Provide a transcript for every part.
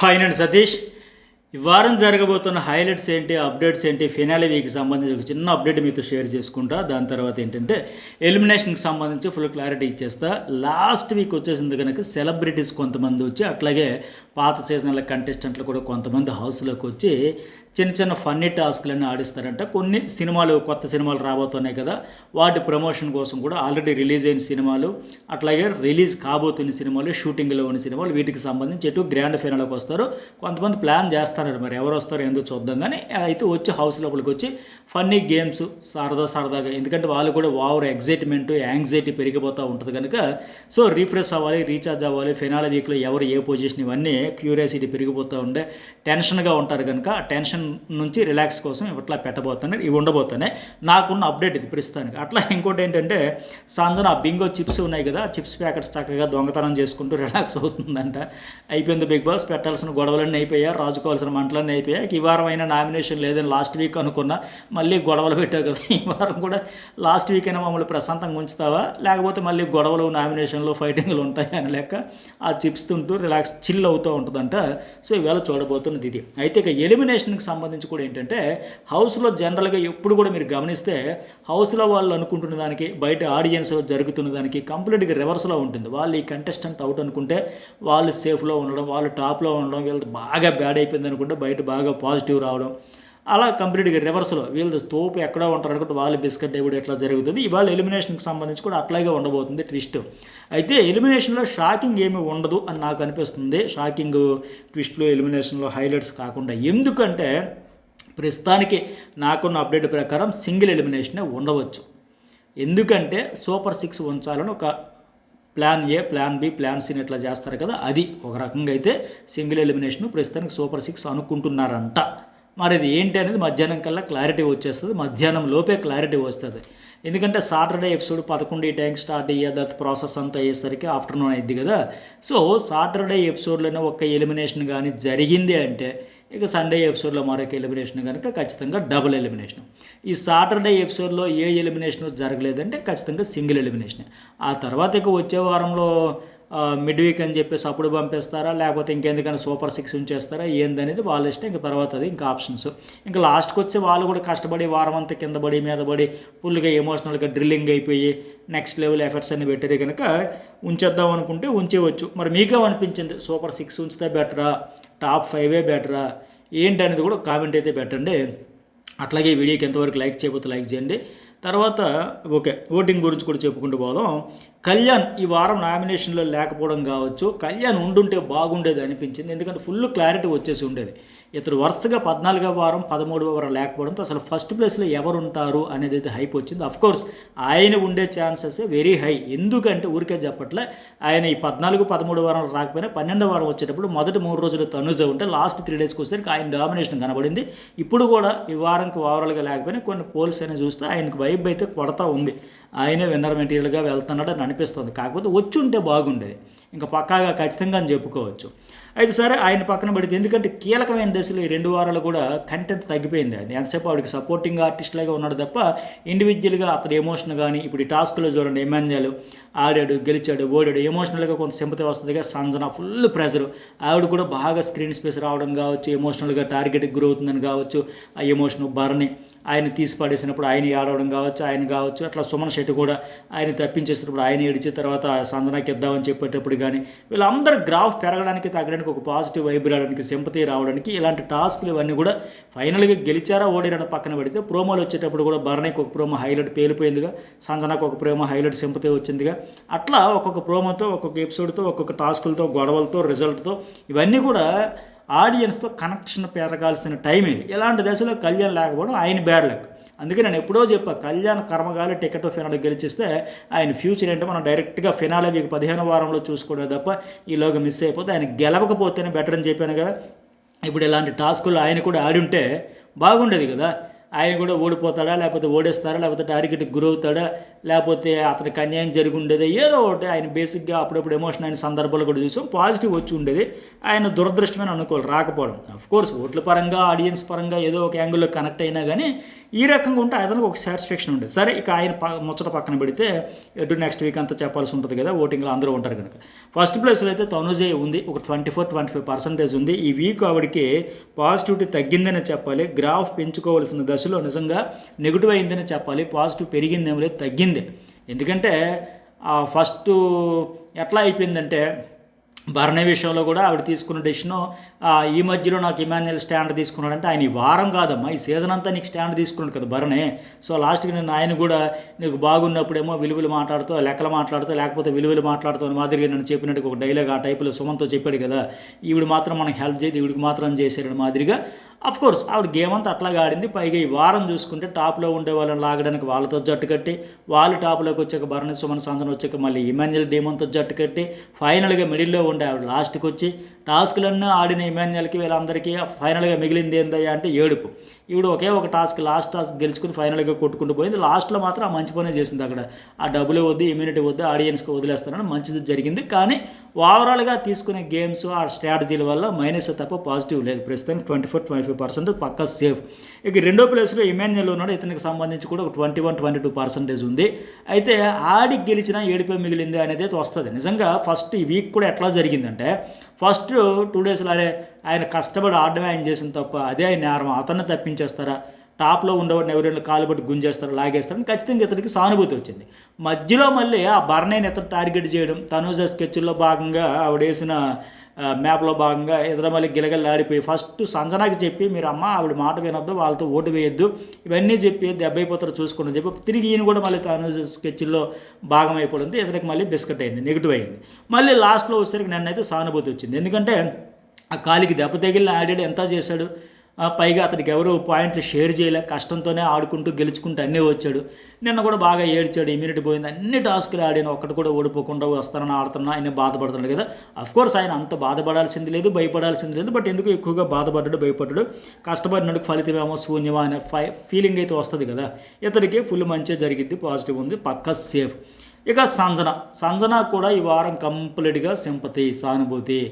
Hi నేను సతీష్. ఈ వారం జరగబోతున్న హైలైట్స్ ఏంటి, అప్డేట్స్ ఏంటి, ఫినాలే వీక్కి సంబంధించి ఒక చిన్న అప్డేట్ మీతో షేర్ చేసుకుంటా. దాని తర్వాత ఏంటంటే ఎలిమినేషన్కి సంబంధించి ఫుల్ క్లారిటీ ఇచ్చేస్తా. లాస్ట్ వీక్ వచ్చేసింది కనుక సెలబ్రిటీస్ కొంతమంది వచ్చి, అట్లాగే పాత సీజన్ల కంటెస్టెంట్లు కూడా కొంతమంది హౌస్లోకి వచ్చి చిన్న చిన్న ఫన్నీ టాస్క్లన్నీ ఆడిస్తారంట. కొన్ని సినిమాలు, కొత్త సినిమాలు రాబోతున్నాయి కదా, వాటి ప్రమోషన్ కోసం కూడా ఆల్రెడీ రిలీజ్ అయిన సినిమాలు, అట్లాగే రిలీజ్ కాబోతున్న సినిమాలు, షూటింగ్లో ఉన్న సినిమాలు, వీటికి సంబంధించి ఎటు గ్రాండ్ ఫైనల్కి వస్తారు. కొంతమంది ప్లాన్ చేస్తారు, మరి ఎవరు వస్తారో ఎందుకు చూద్దాం. కానీ అయితే వచ్చి హౌస్ లోపలికి వచ్చి ఫన్నీ గేమ్స్ సరదాగా, ఎందుకంటే వాళ్ళు కూడా ఓవర్ ఎగ్జైట్మెంట్, యాంగ్జైటీ పెరిగిపోతూ ఉంటుంది కనుక సో రీఫ్రెష్ అవ్వాలి, రీఛార్జ్ అవ్వాలి. ఫినాల వీక్లో ఎవరు ఏ పొజిషన్, ఇవన్నీ క్యూరియాసిటీ పెరిగిపోతూ ఉండే టెన్షన్గా ఉంటారు కనుక ఆ టెన్షన్ నుంచి రిలాక్స్ కోసం ఇట్లా పెట్టబోతున్నాయి, ఇవి ఉండబోతున్నాయి. నాకున్న అప్డేట్ ఇది ప్రస్తుతానికి. అట్లా ఇంకోటి ఏంటంటే సంజన బింగో చిప్స్ ఉన్నాయి కదా, చిప్స్ ప్యాకెట్స్ చక్కగా దొంగతనం చేసుకుంటూ రిలాక్స్ అవుతుందంట. అయిపోయింది బిగ్ బాస్, పెట్టాల్సిన గొడవలన్నీ అయిపోయా, రాజుకోవాల్సిన మంటలన్నీ అయిపోయాయి. ఈ వారం అయినా నామినేషన్ లేదని లాస్ట్ వీక్ అనుకున్నా, మళ్ళీ గొడవలు పెట్టావు కదా, ఈ వారం కూడా లాస్ట్ వీక్ అయినా మమ్మల్ని ప్రశాంతంగా ఉంచుతావా, లేకపోతే మళ్ళీ గొడవలు, నామినేషన్లు, ఫైటింగ్లు ఉంటాయి అని లెక్క ఆ చిప్స్ తింటూ రిలాక్స్ చిల్ అవుతూ ఉంటుందంట. సో ఈవేళ చూడబోతున్నది ఇది. అయితే ఇక ఎలిమినేషన్కి సంబంధించి కూడా ఏంటంటే హౌస్లో జనరల్గా ఎప్పుడు కూడా మీరు గమనిస్తే హౌస్లో వాళ్ళు అనుకుంటున్న దానికి, బయట ఆడియన్స్లో జరుగుతున్న దానికి కంప్లీట్గా రివర్స్లో ఉంటుంది. వాళ్ళు ఈ కంటెస్టెంట్ అవుట్ అనుకుంటే వాళ్ళు సేఫ్లో ఉండడం, వాళ్ళు టాప్లో ఉండడం, వీళ్ళది బాగా బ్యాడ్ అయిపోయింది అనుకుంటే బయట బాగా పాజిటివ్ రావడం, అలా కంప్లీట్గా రివర్స్లో వీళ్ళు తోపు ఎక్కడో ఉంటారు అనుకుంటే వాళ్ళు బిస్కెట్ అయిపోయి ఎట్లా జరుగుతుంది. ఇవాళ ఎలిమినేషన్కి సంబంధించి కూడా అట్లాగే ఉండబోతుంది ట్విస్ట్. అయితే ఎలిమినేషన్లో షాకింగ్ ఏమీ ఉండదు అని నాకు అనిపిస్తుంది. షాకింగ్ ట్విస్ట్లో ఎలిమినేషన్లో హైలైట్స్ కాకుండా. ఎందుకంటే ప్రస్తుతానికి నాకున్న అప్డేట్ ప్రకారం సింగిల్ ఎలిమినేషనే ఉండవచ్చు. ఎందుకంటే సూపర్ 6 ఉంచాలని ఒక plan A, plan B, plan సిని ఇట్లా చేస్తారు కదా, అది ఒక రకంగా అయితే సింగిల్ ఎలిమినేషన్ ప్రస్తుతానికి సూపర్ 6 అనుకుంటున్నారంట. మరి అది ఏంటి అనేది మధ్యాహ్నం కల్లా క్లారిటీ వచ్చేస్తుంది, మధ్యాహ్నం లోపే క్లారిటీ వస్తుంది. ఎందుకంటే సాటర్డే ఎపిసోడ్ 11 ఈ టైంకి స్టార్ట్ అయ్యేది, ప్రాసెస్ అంతా అయ్యేసరికి ఆఫ్టర్నూన్ అయింది కదా. సో సాటర్డే ఎపిసోడ్లోనే ఒక ఎలిమినేషన్ కానీ జరిగింది అంటే ఇక సండే ఎపిసోడ్లో మరొక ఎలిమినేషన్ కనుక ఖచ్చితంగా డబుల్ ఎలిమినేషన్. ఈ సాటర్డే ఎపిసోడ్లో ఏ ఎలిమినేషన్ జరగలేదంటే ఖచ్చితంగా సింగిల్ ఎలిమినేషన్. ఆ తర్వాత ఇక వచ్చే వారంలో మిడ్ వీక్ అని చెప్పేసి అప్పుడు పంపేస్తారా, లేకపోతే ఇంకెందుకైనా సూపర్ 6 ఉంచేస్తారా, ఏందనేది వాళ్ళ ఇష్టం. ఇంకా తర్వాత అది ఇంకా ఆప్షన్స్. ఇంకా లాస్ట్కి వచ్చి వాళ్ళు కూడా కష్టపడి వారం అంతా కింద పడి మీద పడి ఫుల్గా ఎమోషనల్గా డ్రిల్లింగ్ అయిపోయి నెక్స్ట్ లెవెల్ ఎఫర్ట్స్ అన్ని పెట్టారు కనుక ఉంచేద్దాం అనుకుంటే ఉంచేవచ్చు. మరి మీకేమనిపించింది, సూపర్ 6 ఉంచితే బెటరా, టాప్ 5 బెటరా ఏంటి అనేది కూడా కామెంట్ అయితే పెట్టండి. అట్లాగే వీడియోకి ఎంతవరకు లైక్ చేయకపోతే లైక్ చేయండి. తర్వాత ఓకే, ఓటింగ్ గురించి కూడా చెప్పుకుంటూ పోదాం. కళ్యాణ్ ఈ వారం నామినేషన్లో లేకపోవడం కావచ్చు, కళ్యాణ్ ఉండుంటే బాగుండేది అనిపించింది. ఎందుకంటే ఫుల్ క్లారిటీ వచ్చేసి ఉండేది. ఇతడు వరుసగా 14వ వారం 13వ వారం లేకపోవడంతో అసలు ఫస్ట్ ప్లేస్లో ఎవరు ఉంటారు అనేది అయితే హైప్ వచ్చింది. అఫ్కోర్స్ ఆయన ఉండే ఛాన్సెస్ వెరీ హై. ఎందుకంటే ఊరికే చెప్పట్లే, ఆయన ఈ 14, 13 వారం రాకపోయినా 12వ వారం వచ్చేటప్పుడు మొదటి 3 రోజులు తనుజ ఉంటే లాస్ట్ 3 డేస్కి వచ్చేసరికి ఆయన డామినేషన్ కనబడింది. ఇప్పుడు కూడా ఈ వారంకి ఓవరాల్గా లేకపోయినా కొన్ని పోల్స్ అయినా చూస్తే ఆయనకు వైబ్ అయితే కొడతా ఉంది. ఆయనే విన్నర్ మెటీరియల్గా వెళ్తున్నాడు అని అనిపిస్తుంది. కాకపోతే వచ్చి ఉంటే బాగుండేది, ఇంకా పక్కాగా ఖచ్చితంగా అని చెప్పుకోవచ్చు. అయితే సరే, ఆయన పక్కన పడితే ఎందుకంటే కీలకమైన దశలో ఈ 2 వారాలు కూడా కంటెంట్ తగ్గిపోయింది. అది ఎంతసేపు ఆవిడకి సపోర్టింగ్ ఆర్టిస్ట్ లాగా ఉన్నాడు తప్ప ఇండివిజువల్గా అతని ఎమోషన్ కానీ, ఇప్పుడు ఈ టాస్క్లో చూడండి, ఎమాన్యుయల్ ఆడాడు, గెలిచాడు, ఓడాడు, ఎమోషనల్గా కొంత సింపతి వస్తుందిగా. సంజన ఫుల్ ప్రెజర్, ఆవిడ కూడా బాగా స్క్రీన్ స్పేస్ రావడం కావచ్చు, ఎమోషనల్గా టార్గెట్కి గ్రో అవుతుందని కావచ్చు, ఆ ఎమోషన్ భరణి ఆయన తీసి పడేసినప్పుడు ఆయన ఆడవడం కావచ్చు, ఆయన కావచ్చు, అట్లా సుమన్ శెట్టి కూడా ఆయన తప్పించేసినప్పుడు ఆయన ఏడిచిన తర్వాత సంజనాకి ఇద్దామని చెప్పేటప్పుడు కానీ, వీళ్ళందరూ గ్రాఫ్ పెరగడానికి, తగ్గడానికి, ఒక పాజిటివ్ వైబ్ రావడానికి, సింపతి రావడానికి ఇలాంటి టాస్క్లు ఇవన్నీ కూడా ఫైనల్గా గెలిచారా ఓడిరని పక్కన పెడితే ప్రోమోలు వచ్చేటప్పుడు కూడా భరణికి ఒక ప్రోమో హైలైట్ పేలిపోయిందిగా, సంజనాకు ఒక ప్రోమో హైలైట్ సింపతి వచ్చిందిగా. అట్లా ఒక్కొక్క ప్రోమోతో, ఒక్కొక్క ఎపిసోడ్తో, ఒక్కొక్క టాస్కులతో, గొడవలతో, రిజల్ట్తో ఇవన్నీ కూడా ఆడియన్స్తో కనెక్షన్ పెరగాల్సిన టైం ఇది. ఇలాంటి దశలో కళ్యాణ్ లేకపోవడం ఆయన బ్యాడ్ లక్. అందుకే నేను ఎప్పుడో చెప్పా, కళ్యాణ్ కర్మగాలి టికెట్ ఫినాలే గెలిచిస్తే ఆయన ఫ్యూచర్ ఏంటో మనం డైరెక్ట్గా ఫినాలే వీక్ 15వ వారంలో చూసుకోవడం తప్ప ఈలోగా మిస్ అయిపోతే ఆయన గెలవకపోతేనే బెటర్ అని చెప్పాను కదా. ఇప్పుడు ఇలాంటి టాస్కులు ఆయన కూడా ఆడి ఉంటే బాగుండేది కదా. ఆయన కూడా ఓడిపోతాడా, లేకపోతే ఓడేస్తారా, లేకపోతే టార్గెట్కి గురవుతాడా, లేకపోతే అతనికి అన్యాయం జరిగి ఉండేది, ఏదో ఒకటి ఆయన బేసిక్గా అప్పుడప్పుడు ఎమోషన్ అయిన సందర్భాలు కూడా చూసాం. పాజిటివ్ వచ్చి ఉండేది, ఆయన దురదృష్టమైన అనుకోవాలి రాకపోవడం. కోర్స్ ఓట్ల పరంగా ఆడియన్స్ పరంగా ఏదో ఒక యాంగిల్లో కనెక్ట్ అయినా కానీ ఈ రకంగా ఉంటే అతనికి ఒక సాటిస్ఫాక్షన్ ఉండేది. సరే, ఇక ఆయన ముచ్చట పక్కన పెడితే ఎటు నెక్స్ట్ వీక్ అంతా చెప్పాల్సి ఉంటుంది కదా, ఓటింగ్లో అందరూ ఉంటారు కనుక. ఫస్ట్ ప్లేస్లో అయితే తనుజే ఉంది, ఒక 24-25% ఉంది. ఈ వీక్ ఆవిడకి పాజిటివిటీ తగ్గిందని చెప్పాలి, గ్రాఫ్ పెంచుకోవాల్సిన దశలో నిజంగా నెగిటివ్ అయిందని చెప్పాలి. పాజిటివ్ పెరిగిందేమో లేదు, తగ్గింది. ఎందుకంటే ఫస్ట్ ఎట్లా అయిపోయిందంటే భరణి విషయంలో కూడా ఆవిడ తీసుకున్న డెసిషను, ఈ మధ్యలో నాకు ఇమాన్యుయల్ స్టాండ్ తీసుకున్నాడంటే ఆయన ఈ వారం కాదమ్మా, ఈ సీజన్ అంతా నీకు స్టాండ్ తీసుకున్నాడు కదా భరణి. సో లాస్ట్కి నేను ఆయన కూడా నీకు బాగున్నప్పుడేమో విలువలు మాట్లాడుతూ లెక్కలు మాట్లాడుతూ లేకపోతే విలువలు మాట్లాడుతూ మాదిరిగా నన్ను చెప్పినట్టు ఒక డైలాగ్ ఆ టైపులో సుమన్తో చెప్పాడు కదా, ఈవిడ మాత్రం మనకు హెల్ప్ చేయదు, ఈవిడికి మాత్రం చేశాడు మాదిరిగా. కోర్స్ ఆవిడ గేమ్ అంతా అట్లాగా ఆడింది. పైగా ఈ వారం చూసుకుంటే టాప్లో ఉండే వాళ్ళని లాగడానికి వాళ్ళతో జట్టు కట్టి, వాళ్ళు టాప్లోకి వచ్చాక భరణి సుమన్ సంజన వచ్చాక మళ్ళీ ఇమాన్యుయల్ డేమంతో జట్టు కట్టి, ఫైనల్గా మిడిల్లో ఉండే ఆవిడ లాస్ట్కి వచ్చి టాస్క్లన్నీ ఆడిన ఇమాన్యుయల్కి వీళ్ళందరికీ ఫైనల్గా మిగిలింది ఏందయ్యా అంటే ఏడుపు. ఈవిడ ఒకే ఒక లాస్ట్ టాస్క్ గెలుచుకుని ఫైనల్గా కొట్టుకుంటూ పోయింది. లాస్ట్లో మాత్రం ఆ మంచి పనే చేసింది. అక్కడ ఆ డబ్బులు వద్దు, ఇమ్యూనిటీ వద్దు, ఆడియన్స్కి వదిలేస్తానని మంచిది జరిగింది. కానీ ఓవరాల్గా తీసుకునే గేమ్స్ ఆ స్ట్రాటజీల వల్ల మైనస్ తప్ప పాజిటివ్ లేదు. ప్రస్తుతానికి 24-25% పక్కా సేఫ్. ఇక రెండో ప్లేస్లో ఇమాన్యుయల్ ఉన్నాడు, ఇతనికి సంబంధించి కూడా ఒక 21-22% ఉంది. అయితే ఆడి గెలిచినా ఏడిపోయి మిగిలింది అనేది వస్తుంది. నిజంగా ఫస్ట్ ఈ వీక్ కూడా ఎట్లా జరిగిందంటే, ఫస్ట్ 2 డేస్లో అరే ఆయన కష్టపడి ఆడడమే ఆయన చేసిన తప్ప, అదే ఆయన నేరం, అతన్ని తప్పించేస్తారా, టాప్లో ఉండేవాడిని ఎవరైనా కాలు పట్టి గుంజేస్తారు లాగేస్తారని ఖచ్చితంగా ఇతనికి సానుభూతి వచ్చింది. మధ్యలో మళ్ళీ ఆ భరణిని ఇతను టార్గెట్ చేయడం, తనూజ స్కెచ్ల్లో భాగంగా ఆవిడ వేసిన మ్యాప్లో భాగంగా ఇతర మళ్ళీ గిలగల్లాడిపోయి ఫస్ట్ సంజనాకి చెప్పి మీరు అమ్మ ఆవిడ మాట వినొద్దు, వాళ్ళతో ఓటు వేయొద్దు, ఇవన్నీ చెప్పి దెబ్బైపోతారు చూసుకోండి చెప్పి తిరిగి ఈయన కూడా మళ్ళీ తనూజ స్కెచ్ల్లో భాగం అయిపోవడంతో ఇతనికి మళ్ళీ బిస్కెట్ అయింది, నెగిటివ్ అయింది. మళ్ళీ లాస్ట్లో వచ్చేసరికి నన్నైతే సానుభూతి వచ్చింది. ఎందుకంటే ఆ కాలికి దెబ్బ తగిలిన ఆడాడు, ఎంత చేశాడు, పైగా అతనికి ఎవరు పాయింట్లు షేర్ చేయలే, కష్టంతోనే ఆడుకుంటూ గెలుచుకుంటూ అన్నీ వచ్చాడు. నిన్న కూడా బాగా ఏడ్చాడు, ఇమ్యూనిటీ పోయింది, అన్ని టాస్కులు ఆడిన ఒక్కటి కూడా ఓడిపోకుండా వస్తానని ఆడుతున్నా ఆయన బాధపడుతున్నాడు కదా. అఫ్కోర్స్ ఆయన అంత బాధపడాల్సింది లేదు, భయపడాల్సింది లేదు. బట్ ఎందుకు ఎక్కువగా బాధపడ్డాడు, భయపడ్డాడు, కష్టపడినట్టు ఫలితమేమో శూన్యమా అనే ఫీలింగ్ అయితే వస్తుంది కదా. ఇతనికి ఫుల్ మంచిగా జరిగింది, పాజిటివ్ ఉంది, పక్కా సేఫ్. ఇక సంజన కూడా ఈ వారం కంప్లీట్గా సింపతి, సానుభూతి,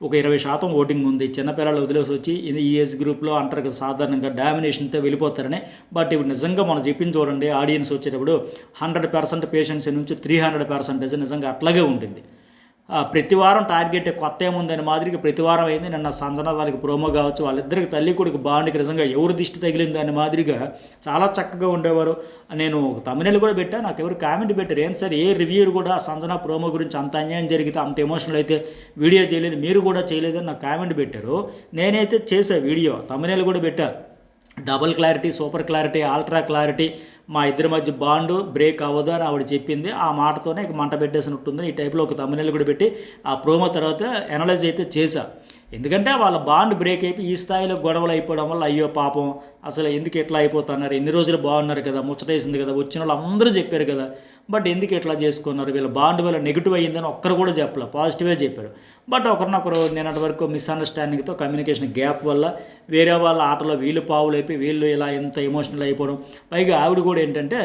ఒక 20% ఓటింగ్ ఉంది. చిన్నపిల్లలు వదిలేసి వచ్చి ఈ ఏజ్ గ్రూప్లో అంటారు కదా సాధారణంగా డామినేషన్తో వెళ్ళిపోతారని. బట్ ఇప్పుడు నిజంగా మనం చెప్పింది చూడండి, ఆడియన్స్ వచ్చేటప్పుడు 100% పేషెన్స్ నుంచి 300% నిజంగా అట్లాగే ఉంటుంది. ప్రతి వారం టార్గెట్ కొత్త ఏముందని మాదిరిగా ప్రతి వారం అయింది. నిన్న సంజన దానికి ప్రోమో కావచ్చు, వాళ్ళిద్దరికి తల్లి కొడుకు బాండ్కి నిజంగా ఎవరు దిష్టి తగిలింది అని మాదిరిగా చాలా చక్కగా ఉండేవారు. నేను ఒక తమిళలో కూడా పెట్టా, నాకు ఎవరు కామెంట్ పెట్టారు, ఏం సార్ ఏ రివ్యూర్ కూడా సంజన ప్రోమో గురించి అంత అన్యాయం జరిగితే అంత ఎమోషనల్ అయితే వీడియో చేయలేదు, మీరు కూడా చేయలేదని నాకు కామెంట్ పెట్టారు. నేనైతే చేసా వీడియో, తమిళలో కూడా పెట్టా, double clarity, super clarity, ultra clarity, మా ఇద్దరి మధ్య బాండు బ్రేక్ అవ్వదు అని ఆవిడ చెప్పింది. ఆ మాటతోనే ఇక మంట పెట్టేసినట్టుంది. ఈ టైప్లో ఒక తమిళనాడు కూడా పెట్టి ఆ ప్రోమో తర్వాత అనలైజ్ అయితే చేశా. ఎందుకంటే వాళ్ళ బాండ్ బ్రేక్ అయిపోయి ఈ స్థాయిలో గొడవలు అయిపోవడం వల్ల అయ్యో పాపం అసలు ఎందుకు ఎట్లా అయిపోతున్నారు, ఎన్ని రోజులు బాగున్నారు కదా, ముచ్చటేసింది కదా, వచ్చిన వాళ్ళు అందరూ చెప్పారు కదా, బట్ ఎందుకు ఎట్లా చేసుకున్నారు, వీళ్ళ బాండ్ వల్ల నెగిటివ్ అయ్యిందని ఒక్కరు కూడా చెప్పలే, పాజిటివే చెప్పారు. బట్ ఒకరినొకరు నిన్నటి వరకు మిస్అండర్స్టాండింగ్తో కమ్యూనికేషన్ గ్యాప్ వల్ల వేరే వాళ్ళ ఆటలో వీళ్ళు పావులు అయిపోయి వీళ్ళు ఇలా ఎంత ఎమోషనల్ అయిపోవడం. పైగా ఆవిడ కూడా ఏంటంటే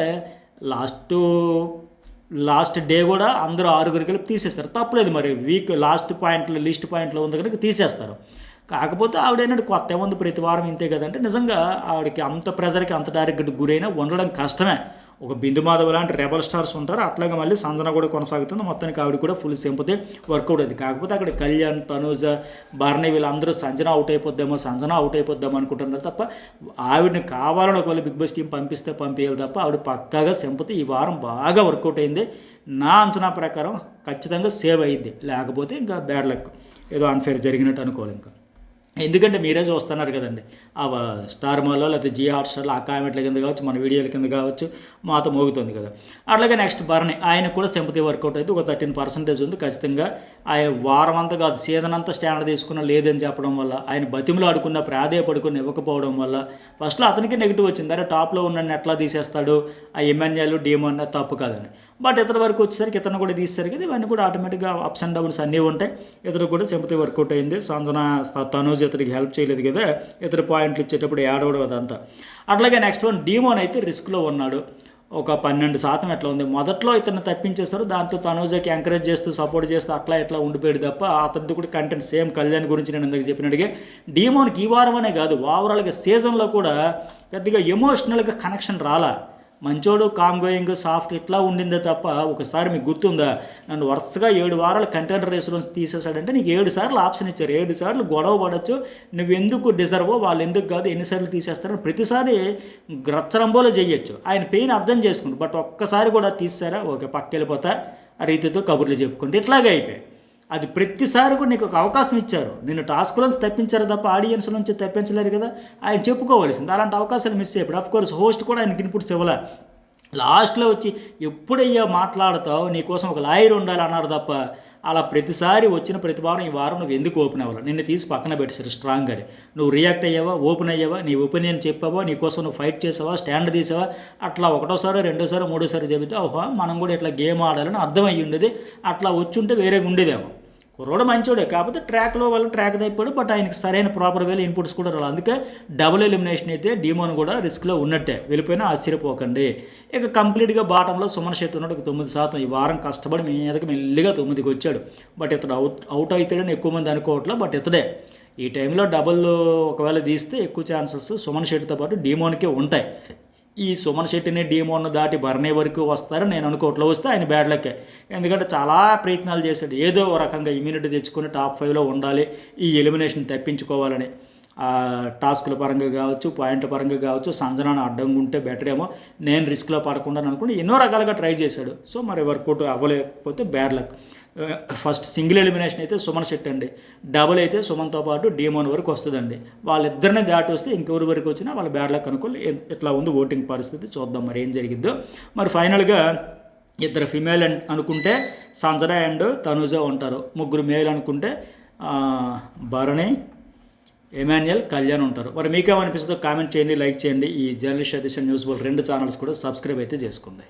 లాస్ట్ డే కూడా అందరూ 6 కలిపి తీసేస్తారు, తప్పలేదు. మరి వీక్ లిస్ట్ పాయింట్లో ఉంది కనుక తీసేస్తారు. కాకపోతే ఆవిడైనట్టు కొత్త ఏముంది ప్రతి వారం ఇంతే కదంటే నిజంగా ఆవిడకి అంత ప్రెజర్కి అంత టార్గెట్ గురైనా ఉండడం కష్టమే. ఒక బిందు మాధవ్ లాంటి రెబల్ స్టార్స్ ఉంటారు, అట్లాగే మళ్ళీ సంజన కూడా కొనసాగుతుంది. మొత్తానికి ఆవిడ కూడా ఫుల్ సింపతి వర్కౌట్ అయింది. కాకపోతే అక్కడ కళ్యాణ్, తనూజ, భరణి వీళ్ళందరూ సంజన అవుట్ అయిపోద్దామో అనుకుంటున్నారు తప్ప ఆవిడని కావాలని ఒకవేళ బిగ్ బాస్ టీం పంపిస్తే పంపించాలి తప్ప ఆవిడ పక్కాగా సింపతి ఈ వారం బాగా వర్కౌట్ అయింది. నా అంచనా ప్రకారం ఖచ్చితంగా సేవ్ అయ్యింది, లేకపోతే ఇంకా బ్యాడ్ లక్, ఏదో అన్ఫేర్ జరిగినట్టు అనుకోవాలి. ఇంకా ఎందుకంటే మీరే చూస్తున్నారు కదండి, ఆ స్టార్ మాల్లో లేకపోతే జియో హాట్స్టార్లో ఆ కామెంట్ల కింద కావచ్చు, మన వీడియోల కింద కావచ్చు, మాతో మోగుతుంది కదా. అట్లాగే నెక్స్ట్ భరణి, ఆయనకు కూడా సింపతి వర్కౌట్ అయితే ఒక 13% ఉంది. ఖచ్చితంగా ఆయన వారం అంతా కాదు సీజన్ అంతా స్టాండర్డ్ తీసుకున్న లేదని చెప్పడం వల్ల, ఆయన బతిములు ఆడుకున్న ప్రాధేయపడుకుని ఇవ్వకపోవడం వల్ల ఫస్ట్లో అతనికి నెగిటివ్ వచ్చింది. అరే టాప్లో ఉన్న ఎట్లా తీసేస్తాడు, ఆ ఎమ్మెన్యేలు డీమో అన్న తప్పు కాదని. బట్ ఇతర వరకు వచ్చేసరికి ఇతను కూడా తీస్తారు కదా, ఇవన్నీ కూడా ఆటోమేటిక్గా అప్స్ అండ్ డౌన్స్ అన్నీ ఉంటాయి. ఇతరు కూడా సింపతి వర్కౌట్ అయింది. సంజన, తనూజ్ ఇతరికి హెల్ప్ చేయలేదు కదా, ఇతర పాయింట్లు ఇచ్చేటప్పుడు ఏడవడం అదంతా. అట్లాగే నెక్స్ట్ వన్ డీమోన్ అయితే రిస్క్లో ఉన్నాడు. ఒక 12% ఎట్లా ఉంది. మొదట్లో ఇతను తప్పించేస్తారు, దాంతో తనూజకి ఎంకరేజ్ చేస్తూ సపోర్ట్ చేస్తూ అట్లా ఇట్లా ఉండిపోయాడు తప్ప అతనిది కూడా కంటెంట్ సేమ్ కళ్యాణ్ గురించి నేను ఇందాక చెప్పినట్టుగా డీమోన్కి ఈ వారం అనే కాదు ఓవరాల్గా సీజన్లో కూడా పెద్దగా ఎమోషనల్గా కనెక్షన్ రాలా. మంచోడు, కామ్ గోయింగ్, సాఫ్ట్ ఇట్లా ఉండిందే తప్ప ఒకసారి మీకు గుర్తుందా, నన్ను వరుసగా 7 వారాలు కంటెండర్ రేసులో తీసేశాడంటే నీకు 7 సార్లు ఆప్షన్ ఇచ్చారు, 7 సార్లు గొడవ పడవచ్చు, నువ్వు ఎందుకు డిజర్వో వాళ్ళు ఎందుకు కాదు ఎన్నిసార్లు తీసేస్తారని ప్రతిసారి గ్రచ్చరంబోలో చేయొచ్చు. ఆయన పెయిన్ అర్థం చేసుకుంటు, బట్ ఒక్కసారి కూడా తీసారా ఓకే పక్క వెళ్ళిపోతా ఆ రీతితో కబుర్లు చెప్పుకుంటే ఇట్లాగే అయిపోయాయి. అది ప్రతిసారి కూడా నీకు ఒక అవకాశం ఇచ్చారు, నిన్ను టాస్క్లోంచి తప్పించారు తప్ప ఆడియన్స్ నుంచి తప్పించలేరు కదా, ఆయన చెప్పుకోవాల్సింది. అలాంటి అవకాశాలు మిస్ అయిపోయి అఫ్కోర్స్ హోస్ట్ కూడా ఆయనకి ఇన్పుట్స్ ఇవ్వలే. లాస్ట్లో వచ్చి ఎప్పుడయ్యా మాట్లాడతావు, నీకోసం ఒక లాయర్ ఉండాలి అన్నారు తప్ప అలా ప్రతిసారి వచ్చిన ప్రతి వారం ఈ వారం నువ్వు ఎందుకు ఓపెన్ అవ్వాలి, నిన్ను తీసి పక్కన పెట్టేశారు స్ట్రాంగ్గా. నువ్వు రియాక్ట్ అయ్యావా, ఓపెన్ అయ్యావా, నీ ఒపీనియన్ చెప్పావా, నీకోసం నువ్వు ఫైట్ చేసావా, స్టాండ్ తీసావా, అట్లా ఒకటోసారి రెండోసారి మూడోసారి చెబితే ఓహో మనం కూడా ఇట్లా గేమ్ ఆడాలని అర్థమయ్యి ఉండేది. అట్లా వచ్చుంటే వేరేగా ఉండేదేమో. కుర్రోడు మంచోడే, కాకపోతే ట్రాక్లో వాళ్ళు ట్రాక్ అయిపోయాడు, బట్ ఆయనకి సరైన ప్రాపర్ వేలో ఇన్పుట్స్ కూడా రావాలి. అందుకే డబుల్ ఎలిమినేషన్ అయితే డీమోన్ కూడా రిస్క్లో ఉన్నట్టే, వెళ్ళిపోయినా ఆశ్చర్యపోకండి. ఇక కంప్లీట్గా బాటంలో సుమన్ శెట్టి ఉన్నాడు, 9%. ఈ వారం కష్టపడి మీదకి మెల్లిగా 9కి వచ్చాడు. బట్ ఇతడు అవుట్ అవుతాడని ఎక్కువ మంది అనుకోవట్లే, బట్ ఇతడే ఈ టైంలో డబుల్ ఒకవేళ తీస్తే ఎక్కువ ఛాన్సెస్ సుమన్ శెట్టితో పాటు డీమోన్కే ఉంటాయి. ఈ సుమన్ శెట్టిని డీమోన్ దాటి భరణి వరకు వస్తారని నేను అనుకోవట్లో, వస్తే ఆయన బ్యాడ్ లక్కే. ఎందుకంటే చాలా ప్రయత్నాలు చేశాడు, ఏదో ఒక రకంగా ఇమ్యూనిటీ తెచ్చుకొని టాప్ 5లో ఉండాలి, ఈ ఎలిమినేషన్ తప్పించుకోవాలని. టాస్కుల పరంగా కావచ్చు, పాయింట్ల పరంగా కావచ్చు, సంజనాన్ని అడ్డంగా ఉంటే బెటర్ ఏమో, నేను రిస్క్లో పడకుండా అనుకుని ఎన్నో రకాలుగా ట్రై చేశాడు. సో మరి వర్కౌట్ అవ్వలేకపోతే bad luck. First single elimination అయితే సుమన్ శెట్టి అండి, డబుల్ అయితే సుమన్తో పాటు డీమోన్ వరకు వస్తుందండి. వాళ్ళిద్దరిని దాటి వస్తే ఇంకెవరి వరకు వచ్చినా వాళ్ళ బ్యాడ్ లక్ అనుకోవాలి. ఎట్లా ఉంది ఓటింగ్ పరిస్థితి చూద్దాం మరి ఏం జరిగిద్దో. మరి ఫైనల్గా 2 ఫిమేల్ అనుకుంటే సంజన అండ్ తనుజ ఉంటారు, 3 మేల్ అనుకుంటే భరణి, ఎమాన్యుయల్, కళ్యాణ్ ఉంటారు. మరి మీకేమనిపిస్తుందో కామెంట్ చేయండి, లైక్ చేయండి. ఈ జర్నలిస్ట్ సతీష్ న్యూస్ బోల్ 2 ఛానల్స్ కూడా సబ్స్క్రైబ్ అయితే చేసుకోండి.